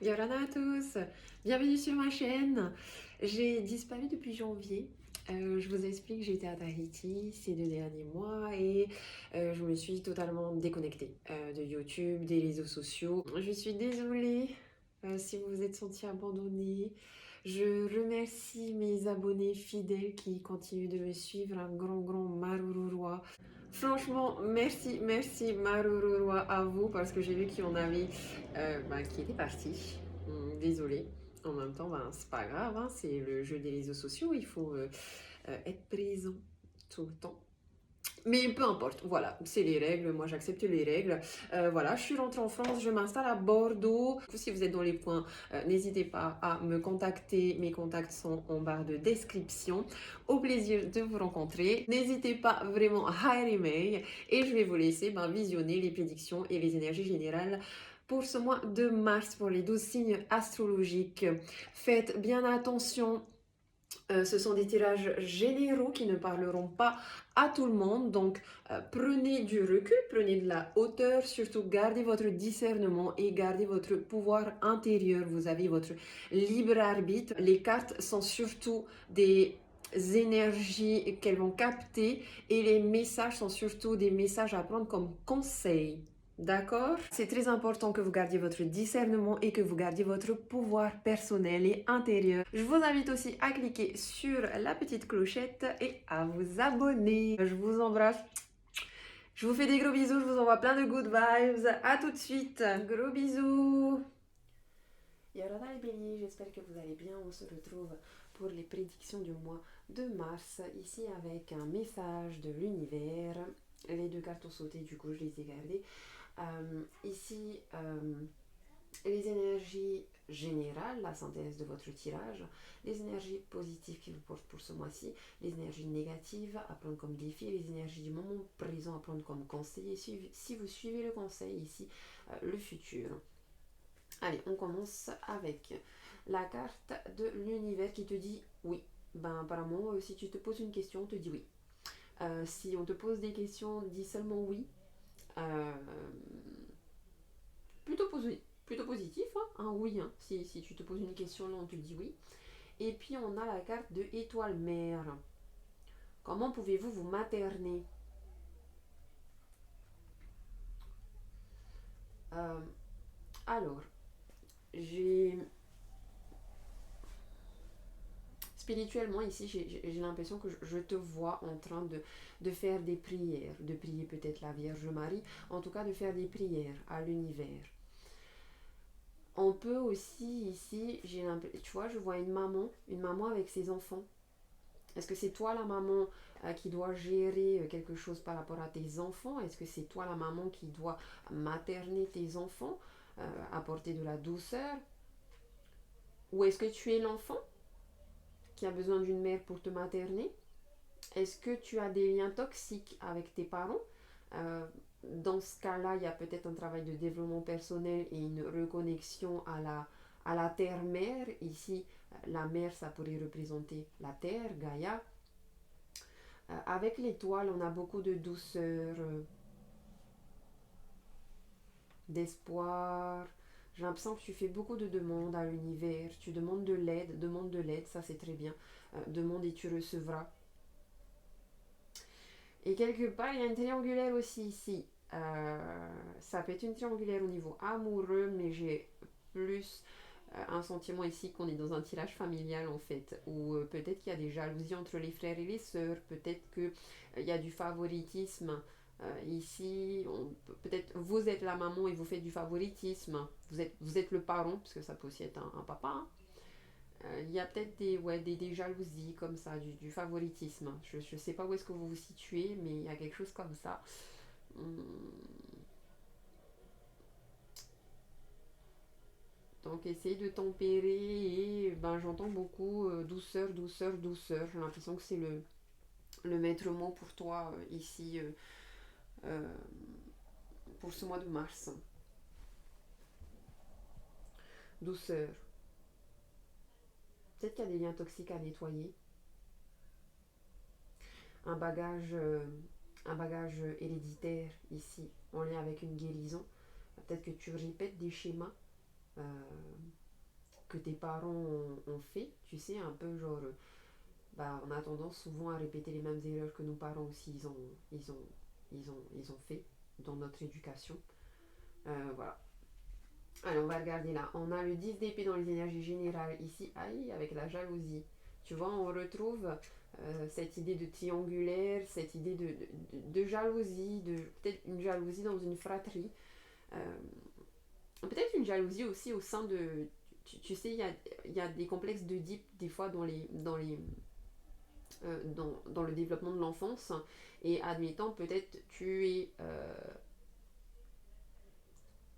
Yorana à tous, bienvenue sur ma chaîne. J'ai disparu depuis janvier. Je vous explique, j'étais à Tahiti ces 2 derniers mois et je me suis totalement déconnectée de YouTube, des réseaux sociaux. Je suis désolée si vous vous êtes senti abandonnée. Je remercie mes abonnés fidèles qui continuent de me suivre. Un grand marururua. Franchement, merci marururua à vous parce que j'ai vu qu'il y en avait qui était parti. Désolée. En même temps, c'est pas grave, hein, c'est le jeu des réseaux sociaux, il faut être présent tout le temps. Mais peu importe, voilà, c'est les règles, moi j'accepte les règles. Voilà, je suis rentrée en France, je m'installe à Bordeaux. Si vous êtes dans les coins, n'hésitez pas à me contacter, mes contacts sont en barre de description. Au plaisir de vous rencontrer. N'hésitez pas vraiment à email et je vais vous laisser visionner les prédictions et les énergies générales pour ce mois de mars pour les 12 signes astrologiques. Faites bien attention, ce sont des tirages généraux qui ne parleront pas à tout le monde, donc prenez du recul, prenez de la hauteur, surtout gardez votre discernement et gardez votre pouvoir intérieur. Vous avez votre libre arbitre. Les cartes sont surtout des énergies qu'elles vont capter et les messages sont surtout des messages à prendre comme conseil. D'accord? C'est très important que vous gardiez votre discernement et que vous gardiez votre pouvoir personnel et intérieur. Je vous invite aussi à cliquer sur la petite clochette et à vous abonner. Je vous embrasse. Je vous fais des gros bisous. Je vous envoie plein de good vibes. À tout de suite. Gros bisous. Yorana les béliers, j'espère que vous allez bien. On se retrouve pour les prédictions du mois de mars. Ici avec un message de l'univers. Les deux cartes ont sauté, du coup je les ai gardées. Ici, les énergies générales, la synthèse de votre tirage, les énergies positives qui vous portent pour ce mois-ci, les énergies négatives à prendre comme défi, les énergies du moment présent à prendre comme conseil, et si vous suivez le conseil ici, le futur. Allez, on commence avec la carte de l'univers qui te dit oui. Apparemment, si tu te poses une question, on te dit oui. Si on te pose des questions, dis seulement oui. Euh, plutôt positif, hein, un oui. Hein. Si tu te poses une question, là, on te dit oui. Et puis, on a la carte de étoile mère. Comment pouvez-vous vous materner? Euh, alors, j'ai... Spirituellement, ici, j'ai l'impression que je te vois en train de faire des prières, de prier peut-être la Vierge Marie, en tout cas de faire des prières à l'univers. On peut aussi ici, tu vois, je vois une maman avec ses enfants. Est-ce que c'est toi la maman qui doit gérer quelque chose par rapport à tes enfants? Est-ce que c'est toi la maman qui doit materner tes enfants, apporter de la douceur? Ou est-ce que tu es l'enfant qui a besoin d'une mère pour te materner? Est-ce que tu as des liens toxiques avec tes parents? Euh, Dans ce cas-là, il y a peut-être un travail de développement personnel et une reconnexion à la terre-mère. Ici, la mère, ça pourrait représenter la terre, Gaïa. Avec l'étoile, on a beaucoup de douceur, d'espoir. J'ai l'impression que tu fais beaucoup de demandes à l'univers. Tu demande de l'aide, ça c'est très bien. Demande et tu recevras. Et quelque part, il y a une triangulaire aussi ici. Ça peut être une triangulaire au niveau amoureux, mais j'ai plus un sentiment ici qu'on est dans un tirage familial en fait, où peut-être qu'il y a des jalousies entre les frères et les sœurs, peut-être qu'il y a du favoritisme. Ici, peut-être vous êtes la maman et vous faites du favoritisme, vous êtes le parent, parce que ça peut aussi être un papa. Hein. Il y a peut-être des jalousies comme ça, du favoritisme. Je ne sais pas où est-ce que vous vous situez, mais il y a quelque chose comme ça. Hum. Donc essayez de tempérer et j'entends beaucoup douceur, douceur, douceur. J'ai l'impression que c'est le maître mot pour toi ici euh, pour ce mois de mars. Douceur. Peut-être qu'il y a des liens toxiques à nettoyer. Un bagage, euh, un bagage héréditaire ici en lien avec une guérison. Peut-être que tu répètes des schémas. euh, que tes parents ont fait, tu sais, un peu genre, bah, on a tendance souvent à répéter les mêmes erreurs que nos parents aussi, ils ont fait dans notre éducation. Voilà. Allez, on va regarder là. On a le 10 d'épée dans les énergies générales ici, aïe, avec la jalousie. Tu vois, on retrouve cette idée de triangulaire, cette idée de jalousie, peut-être une jalousie dans une fratrie. Euh, Peut-être une jalousie aussi au sein de... Tu sais, il y a des complexes d'Oedipe des fois dans le développement de l'enfance. Et admettant, peut-être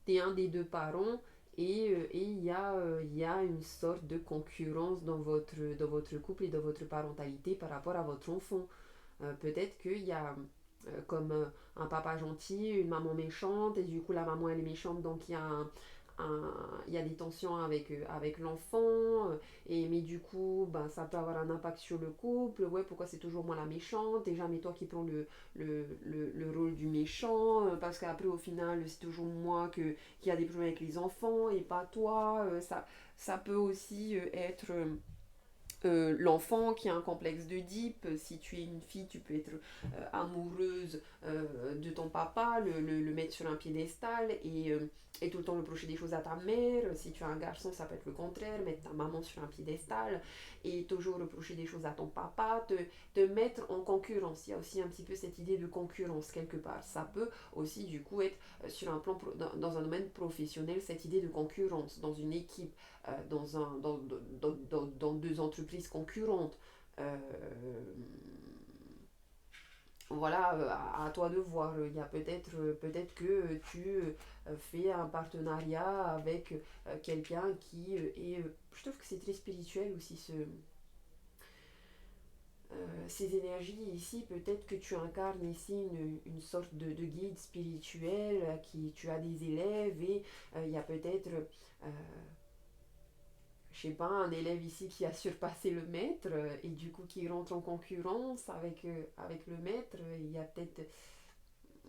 t'es un des deux parents et il y a une sorte de concurrence dans votre couple et dans votre parentalité par rapport à votre enfant. Peut-être qu'il y a comme un papa gentil, une maman méchante, et du coup la maman elle est méchante, donc il y a des tensions avec l'enfant, mais du coup ben, ça peut avoir un impact sur le couple. Ouais, pourquoi c'est toujours moi la méchante et jamais toi qui prends le rôle du méchant, parce qu'après au final c'est toujours moi qui a des problèmes avec les enfants et pas toi. Ça peut aussi être l'enfant qui a un complexe d'Oedipe. Si tu es une fille, tu peux être amoureuse de ton papa, le mettre sur un piédestal et tout le temps reprocher des choses à ta mère. Si tu as un garçon, ça peut être le contraire, mettre ta maman sur un piédestal et toujours reprocher des choses à ton papa, te mettre en concurrence. Il y a aussi un petit peu cette idée de concurrence quelque part. Ça peut aussi du coup être sur un plan dans un domaine professionnel, cette idée de concurrence dans une équipe, dans deux entreprises concurrentes. Euh, voilà, à toi de voir. Il y a peut-être que tu fais un partenariat avec quelqu'un qui est... Je trouve que c'est très spirituel aussi ces énergies ici. Peut-être que tu incarnes ici une sorte de guide spirituel, tu as des élèves et il y a peut-être je sais pas, un élève ici qui a surpassé le maître et du coup qui rentre en concurrence avec le maître. Il y a peut-être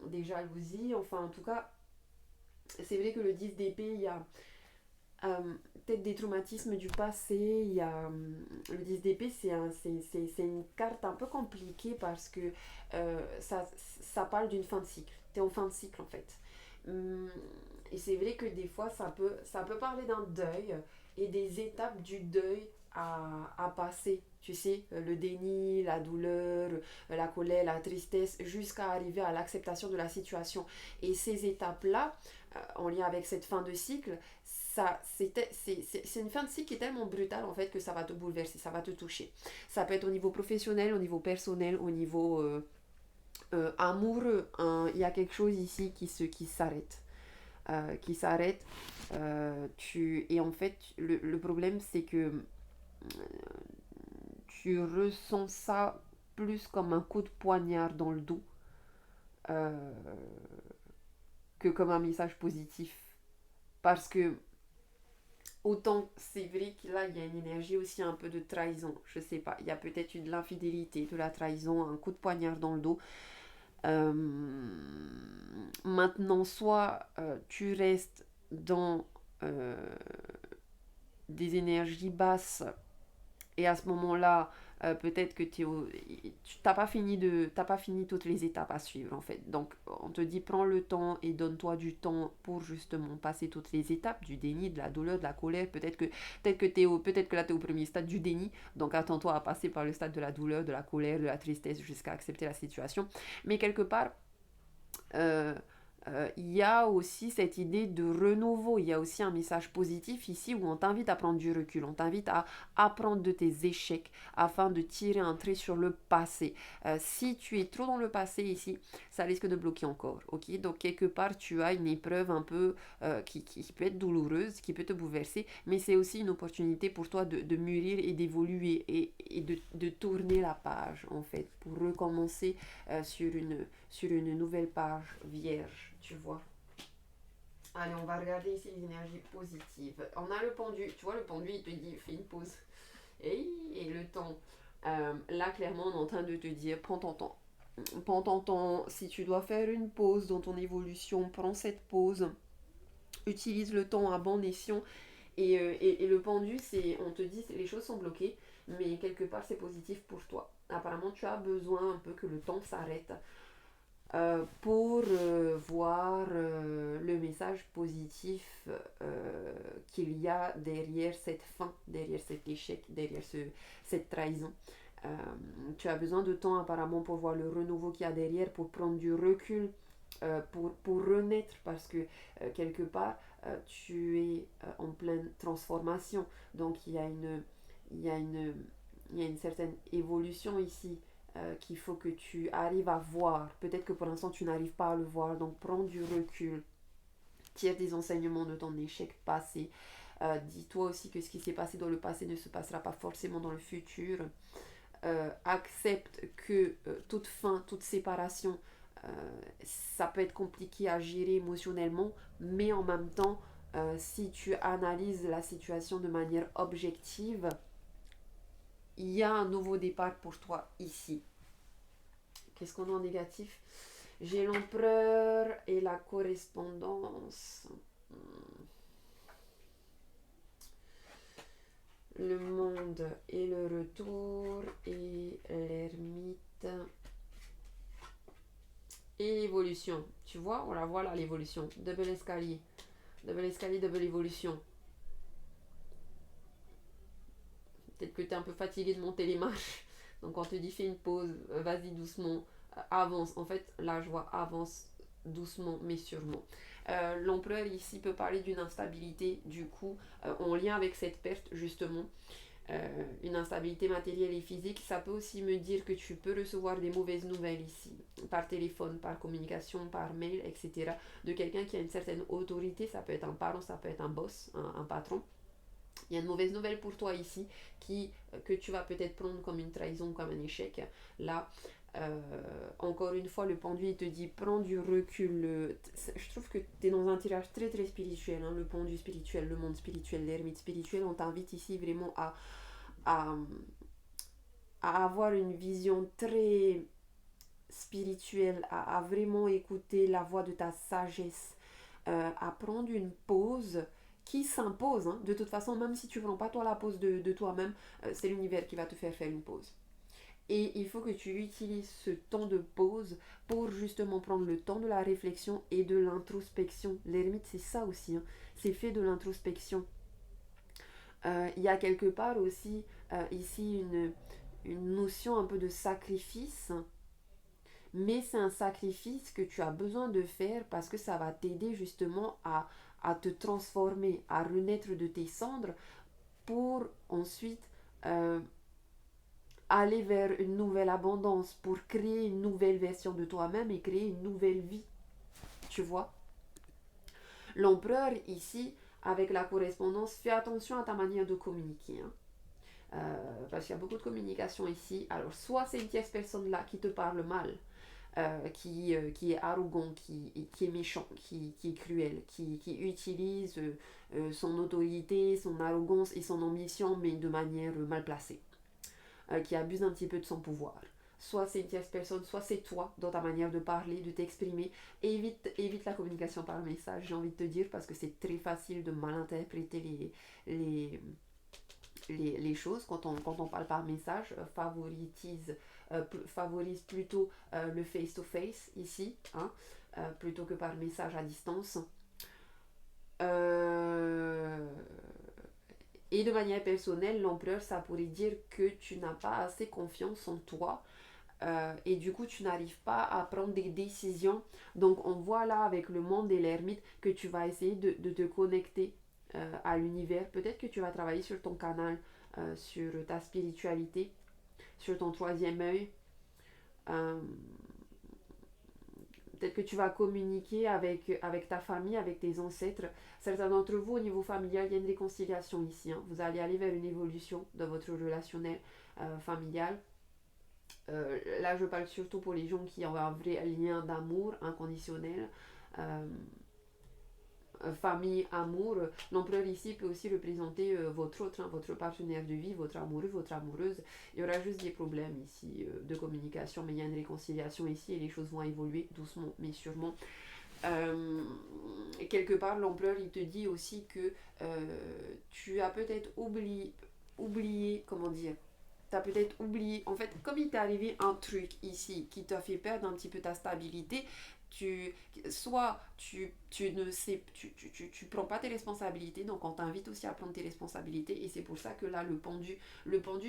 des jalousies. Enfin, en tout cas, c'est vrai que le 10 d'épée, il y a euh, peut-être des traumatismes du passé. Il y a, le 10 d'épée, c'est une carte un peu compliquée parce que ça parle d'une fin de cycle. Tu es en fin de cycle en fait. Hum, et c'est vrai que des fois, ça peut parler d'un deuil et des étapes du deuil à passer. Tu sais, le déni, la douleur, la colère, la tristesse, jusqu'à arriver à l'acceptation de la situation. Et ces étapes-là, en lien avec cette fin de cycle, c'est une fin de cycle qui est tellement brutale en fait que ça va te bouleverser, ça va te toucher. Ça peut être au niveau professionnel, au niveau personnel, au niveau amoureux. Hein. Il y a quelque chose ici qui s'arrête. Qui s'arrête. Et en fait, le problème, c'est que tu ressens ça plus comme un coup de poignard dans le dos euh, que comme un message positif. Parce que autant c'est vrai que là, il y a une énergie aussi un peu de trahison. Je sais pas, il y a peut-être eu de l'infidélité, de la trahison, un coup de poignard dans le dos. Euh, Maintenant, soit tu restes dans euh, des énergies basses et à ce moment-là, peut-être que tu t'as pas fini toutes les étapes à suivre en fait. Donc on te dit prends le temps et donne-toi du temps pour justement passer toutes les étapes du déni, de la douleur, de la colère. Peut-être que là tu es au premier stade du déni. Donc attends-toi à passer par le stade de la douleur, de la colère, de la tristesse jusqu'à accepter la situation. Mais quelque part, euh, il y a aussi cette idée de renouveau, il y a aussi un message positif ici où on t'invite à prendre du recul, on t'invite à apprendre de tes échecs afin de tirer un trait sur le passé. Si tu es trop dans le passé ici, ça risque de bloquer encore, ok? Donc quelque part tu as une épreuve un peu qui peut être douloureuse, qui peut te bouleverser, mais c'est aussi une opportunité pour toi de mûrir et d'évoluer et de tourner la page en fait pour recommencer sur une nouvelle page vierge, tu vois. Allez, on va regarder ici les énergies positives. On a le pendu, tu vois, le pendu, il te dit, fais une pause. Et le temps. Là, clairement, on est en train de te dire, prends ton temps. Prends ton temps. Si tu dois faire une pause dans ton évolution, prends cette pause. Utilise le temps à bon escient. Et le pendu, c'est, on te dit, les choses sont bloquées, mais quelque part c'est positif pour toi. Apparemment, tu as besoin un peu que le temps s'arrête pour voir le message positif qu'il y a derrière cette fin, derrière cet échec, derrière cette trahison. Euh, Tu as besoin de temps apparemment pour voir le renouveau qu'il y a derrière, pour prendre du recul, pour renaître, parce que quelque part, tu es en pleine transformation. Donc il y a une, il y a une certaine évolution ici qu'il faut que tu arrives à voir. Peut-être que pour l'instant tu n'arrives pas à le voir, donc prends du recul, tire des enseignements de ton échec passé. Dis-toi aussi que ce qui s'est passé dans le passé ne se passera pas forcément dans le futur. Accepte que toute fin, toute séparation, euh, ça peut être compliqué à gérer émotionnellement, mais en même temps, si tu analyses la situation de manière objective, il y a un nouveau départ pour toi ici. Qu'est-ce qu'on a en négatif? J'ai l'empereur et la correspondance. Le monde et le retour et l'ermite et l'évolution. Tu vois, on la voit là, l'évolution. Double escalier. Double escalier, double évolution. Peut-être que tu es un peu fatigué de monter les marches. Donc on te dit fais une pause, vas-y doucement, avance. En fait, là je vois avance doucement mais sûrement. L'empereur ici peut parler d'une instabilité du coup en lien avec cette perte justement. Une instabilité matérielle et physique, ça peut aussi me dire que tu peux recevoir des mauvaises nouvelles ici, par téléphone, par communication, par mail, etc. De quelqu'un qui a une certaine autorité, ça peut être un parent, ça peut être un boss, un patron. Il y a une mauvaise nouvelle pour toi ici que tu vas peut-être prendre comme une trahison, comme un échec. Là, encore une fois, le pendu te dit prends du recul. Je trouve que tu es dans un tirage très très spirituel. Hein, le pendu spirituel, le monde spirituel, l'ermite spirituel. On t'invite ici vraiment à, à avoir une vision très spirituelle, à vraiment écouter la voix de ta sagesse, à prendre une pause qui s'impose. Hein. De toute façon, même si tu ne prends pas toi la pause de toi-même, c'est l'univers qui va te faire une pause. Et il faut que tu utilises ce temps de pause pour justement prendre le temps de la réflexion et de l'introspection. L'ermite, c'est ça aussi. Hein. C'est fait de l'introspection. Il y a quelque part aussi ici une notion un peu de sacrifice, mais c'est un sacrifice que tu as besoin de faire parce que ça va t'aider justement à te transformer, à renaître de tes cendres pour ensuite aller vers une nouvelle abondance, pour créer une nouvelle version de toi-même et créer une nouvelle vie. Tu vois? L'empereur ici, avec la correspondance, fais attention à ta manière de communiquer. Hein. Parce qu'il y a beaucoup de communication ici. Alors, soit c'est une tierce personne là qui te parle mal, qui est arrogant, qui est méchant, qui est cruel, qui utilise son autorité, son arrogance et son ambition, mais de manière mal placée, qui abuse un petit peu de son pouvoir. Soit c'est une tierce personne, soit c'est toi dans ta manière de parler, de t'exprimer. Évite la communication par message, j'ai envie de te dire, parce que c'est très facile de mal interpréter les, les choses quand on parle par message. Favorise plutôt le face-to-face ici, hein, plutôt que par message à distance. Et de manière personnelle, l'empereur, ça pourrait dire que tu n'as pas assez confiance en toi et du coup tu n'arrives pas à prendre des décisions. Donc on voit là avec le monde et l'ermite que tu vas essayer de te connecter à l'univers. Peut-être que tu vas travailler sur ton canal, sur ta spiritualité, sur ton troisième œil. Euh, Peut-être que tu vas communiquer avec ta famille, avec tes ancêtres. Certains d'entre vous, au niveau familial, il y a une réconciliation ici. Hein. Vous allez aller vers une évolution dans votre relationnel familial. Là, je parle surtout pour les gens qui ont un vrai lien d'amour inconditionnel. Euh, Famille, amour. L'empereur ici peut aussi représenter votre autre, hein, votre partenaire de vie, votre amoureux, votre amoureuse. Il y aura juste des problèmes ici de communication, mais il y a une réconciliation ici et les choses vont évoluer doucement mais sûrement. Euh, et quelque part, l'empereur, il te dit aussi que tu as peut-être oublié, comment dire, t'as peut-être oublié, en fait, comme il t'est arrivé un truc ici qui t'a fait perdre un petit peu ta stabilité, tu, soit tu ne sais, tu prends pas tes responsabilités, donc on t'invite aussi à prendre tes responsabilités, et c'est pour ça que là, le pendu,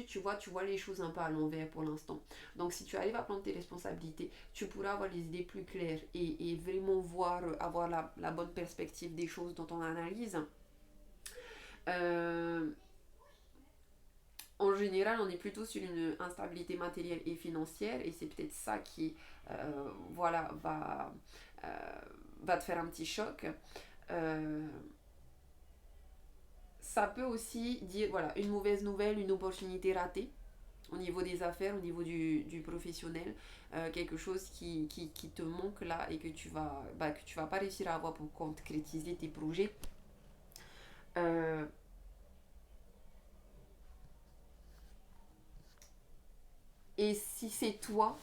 tu vois les choses un peu à l'envers pour l'instant. Donc si tu arrives à prendre tes responsabilités, tu pourras avoir les idées plus claires et vraiment voir, avoir la bonne perspective des choses dans ton analyse. Euh, En général, on est plutôt sur une instabilité matérielle et financière, et c'est peut-être ça qui, voilà, euh, va te faire un petit choc. Euh, Ça peut aussi dire, voilà, une mauvaise nouvelle, une opportunité ratée au niveau des affaires, au niveau du professionnel, quelque chose qui te manque là et que tu vas pas réussir à avoir pour concrétiser tes projets. Euh, et si c'est toi,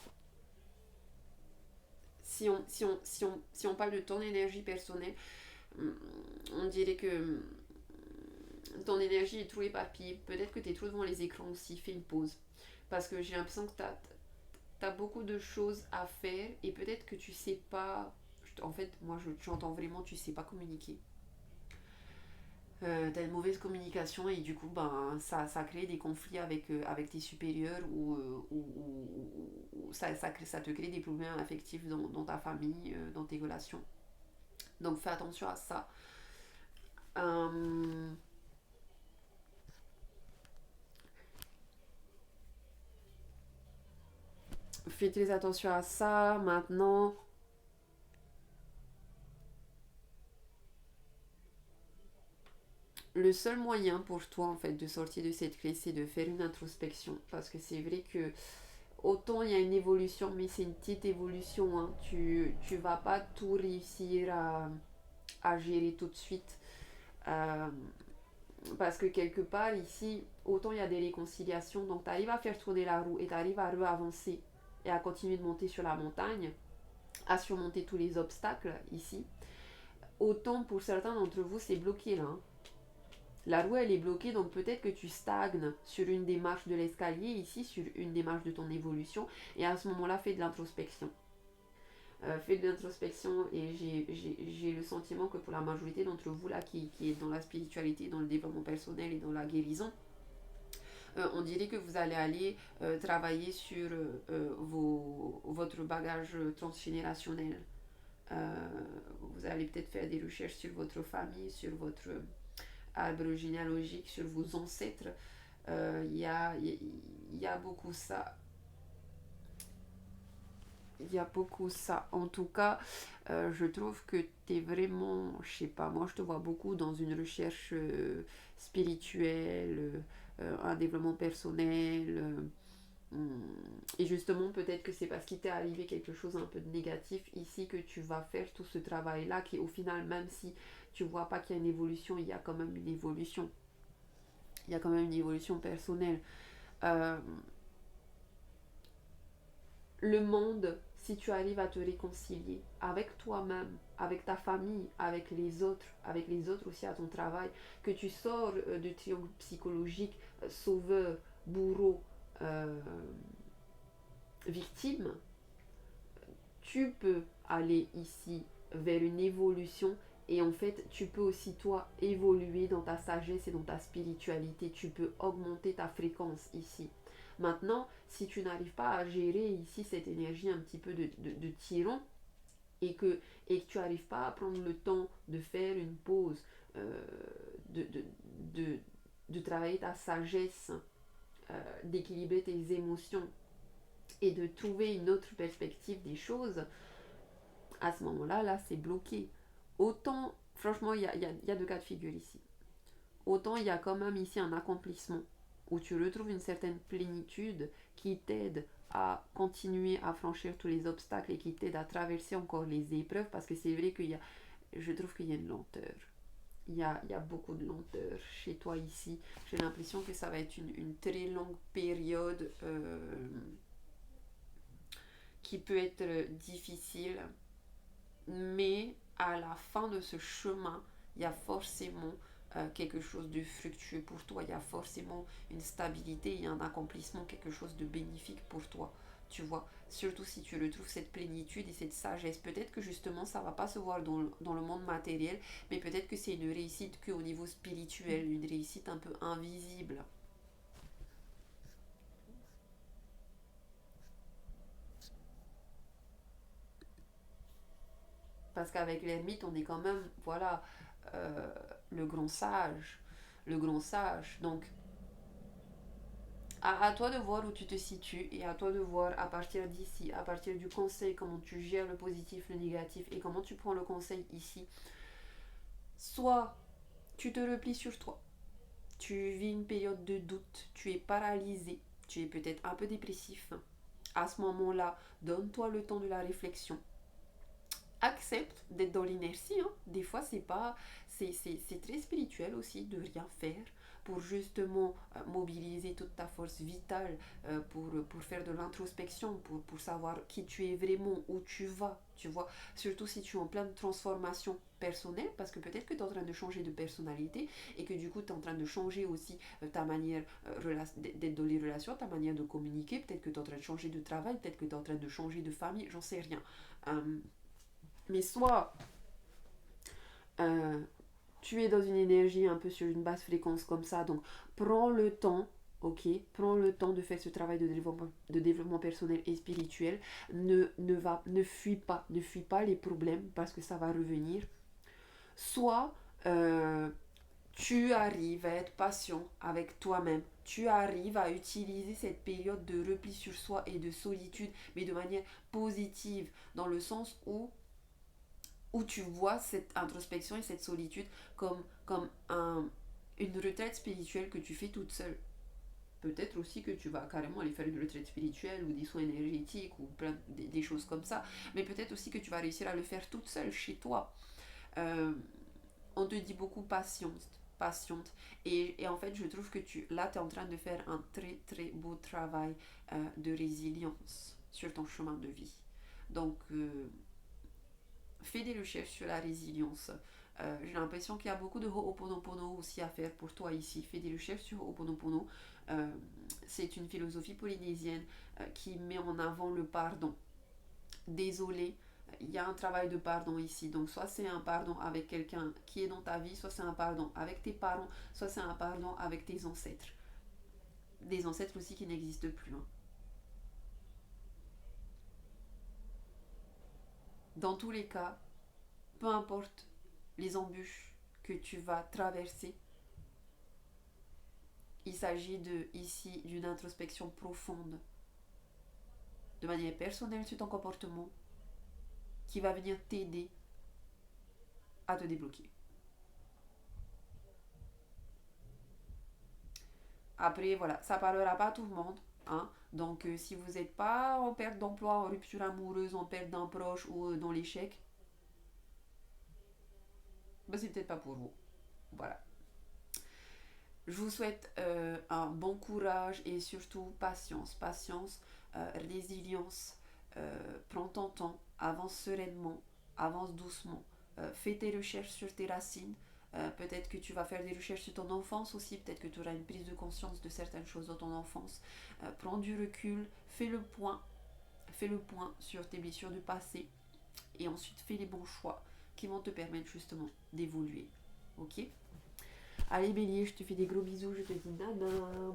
si on parle de ton énergie personnelle, on dirait que ton énergie est trop éparpillée. Peut-être que tu es trop devant les écrans aussi. Fais une pause. Parce que j'ai l'impression que tu as beaucoup de choses à faire et peut-être que tu sais pas. En fait, moi, j'entends vraiment, tu sais pas communiquer. Tu as une mauvaise communication et du coup, ben, ça crée des conflits avec tes supérieurs ou ça te crée des problèmes affectifs dans ta famille, dans tes relations. Donc, fais attention à ça. Euh, Fais très attention à ça. Maintenant, le seul moyen pour toi en fait de sortir de cette crise, c'est de faire une introspection. Parce que c'est vrai que autant il y a une évolution, mais c'est une petite évolution. Hein. Tu vas pas tout réussir à gérer tout de suite. Euh, Parce que quelque part ici, autant il y a des réconciliations, donc tu arrives à faire tourner la roue et tu arrives à re-avancer et à continuer de monter sur la montagne, à surmonter tous les obstacles ici. Autant pour certains d'entre vous, c'est bloqué là. Hein. La roue, elle est bloquée, donc peut-être que tu stagnes sur une des marches de l'escalier, ici, sur une des marches de ton évolution, et à ce moment-là, fais de l'introspection. Fais de l'introspection, et j'ai le sentiment que pour la majorité d'entre vous, là, qui est dans la spiritualité, dans le développement personnel et dans la guérison, on dirait que vous allez aller travailler sur votre bagage transgénérationnel. Euh, Vous allez peut-être faire des recherches sur votre famille, sur votre arbre généalogique, sur vos ancêtres. Il y a beaucoup ça. Il y a beaucoup ça. En tout cas, je trouve que tu es vraiment, je sais pas, moi je te vois beaucoup dans une recherche spirituelle, un développement personnel. Et justement, peut-être que c'est parce qu'il t'est arrivé quelque chose un peu de négatif ici que tu vas faire tout ce travail-là, qui au final, même si tu vois pas qu'il y a une évolution, il y a quand même une évolution. Il y a quand même une évolution personnelle. Euh, le monde, si tu arrives à te réconcilier avec toi-même, avec ta famille, avec les autres aussi à ton travail, que tu sors du triangle psychologique, sauveur, bourreau, euh, victime, tu peux aller ici vers une évolution et en fait tu peux aussi toi évoluer dans ta sagesse et dans ta spiritualité, tu peux augmenter ta fréquence ici. Maintenant, si tu n'arrives pas à gérer ici cette énergie un petit peu de tyran et que tu n'arrives pas à prendre le temps de faire une pause, euh, de, de, de, de travailler ta sagesse, d'équilibrer tes émotions et de trouver une autre perspective des choses, à ce moment-là, là, c'est bloqué. Autant, franchement, il y a deux cas de figure ici. Autant il y a quand même ici un accomplissement où tu retrouves une certaine plénitude qui t'aide à continuer à franchir tous les obstacles et qui t'aide à traverser encore les épreuves parce que c'est vrai je trouve qu'il y a une lenteur. Il y a beaucoup de lenteur chez toi ici. J'ai l'impression que ça va être une très longue période qui peut être difficile. Mais à la fin de ce chemin, il y a forcément quelque chose de fructueux pour toi, il y a forcément une stabilité, il y a un accomplissement, quelque chose de bénéfique pour toi, tu vois. Surtout si tu retrouves cette plénitude et cette sagesse. Peut-être que justement ça va pas se voir dans le monde matériel, mais peut-être que c'est une réussite qu'au niveau spirituel, une réussite un peu invisible. Parce qu'avec l'ermite, on est quand même, voilà, euh, le grand sage. Le grand sage. Donc, à toi de voir où tu te situes et à toi de voir à partir d'ici, à partir du conseil, comment tu gères le positif, le négatif et comment tu prends le conseil ici. Soit tu te replies sur toi, tu vis une période de doute, tu es paralysé, tu es peut-être un peu dépressif. À ce moment-là, donne-toi le temps de la réflexion. Accepte d'être dans l'inertie. Hein. Des fois, c'est pas, c'est très spirituel aussi de rien faire pour justement mobiliser toute ta force vitale pour faire de l'introspection, pour savoir qui tu es vraiment, où tu vas, tu vois. Surtout si tu es en pleine transformation personnelle, parce que peut-être que tu es en train de changer de personnalité et que du coup tu es en train de changer aussi ta manière d'être dans les relations, ta manière de communiquer, peut-être que tu es en train de changer de travail, peut-être que tu es en train de changer de famille, j'en sais rien. Mais soit euh, tu es dans une énergie un peu sur une basse fréquence comme ça, donc prends le temps, ok, prends le temps de faire ce travail de développement personnel et spirituel. Ne fuis pas les problèmes parce que ça va revenir. Soit tu arrives à être patient avec toi-même. Tu arrives à utiliser cette période de repli sur soi et de solitude, mais de manière positive, dans le sens où tu vois cette introspection et cette solitude comme une retraite spirituelle que tu fais toute seule. Peut-être aussi que tu vas carrément aller faire une retraite spirituelle ou des soins énergétiques ou des choses comme ça. Mais peut-être aussi que tu vas réussir à le faire toute seule chez toi. Euh, on te dit beaucoup patiente. Et en fait, je trouve que là, tu es en train de faire un très très beau travail de résilience sur ton chemin de vie. Donc, fais des recherches sur la résilience. J'ai l'impression qu'il y a beaucoup de Ho'oponopono aussi à faire pour toi ici. Fais des recherches sur Ho'oponopono. Euh, c'est une philosophie polynésienne qui met en avant le pardon. Désolé, il y a un travail de pardon ici. Donc, soit c'est un pardon avec quelqu'un qui est dans ta vie, soit c'est un pardon avec tes parents, soit c'est un pardon avec tes ancêtres. Des ancêtres aussi qui n'existent plus. Hein. Dans tous les cas, peu importe les embûches que tu vas traverser, il s'agit ici d'une introspection profonde, de manière personnelle sur ton comportement, qui va venir t'aider à te débloquer. Après, voilà, ça parlera pas à tout le monde. Hein. Donc, si vous n'êtes pas en perte d'emploi, en rupture amoureuse, en perte d'un proche ou dans l'échec, ben, c'est peut-être pas pour vous. Voilà. Je vous souhaite un bon courage et surtout patience. Patience, résilience. Prends ton temps, avance sereinement, avance doucement. Fais tes recherches sur tes racines. Peut-être que tu vas faire des recherches sur ton enfance aussi. Peut-être que tu auras une prise de conscience de certaines choses dans ton enfance. Prends du recul, fais le point. Fais le point sur tes blessures du passé. Et ensuite, fais les bons choix qui vont te permettre justement d'évoluer. Ok. Allez Bélier, je te fais des gros bisous, je te dis nana,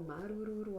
maruru.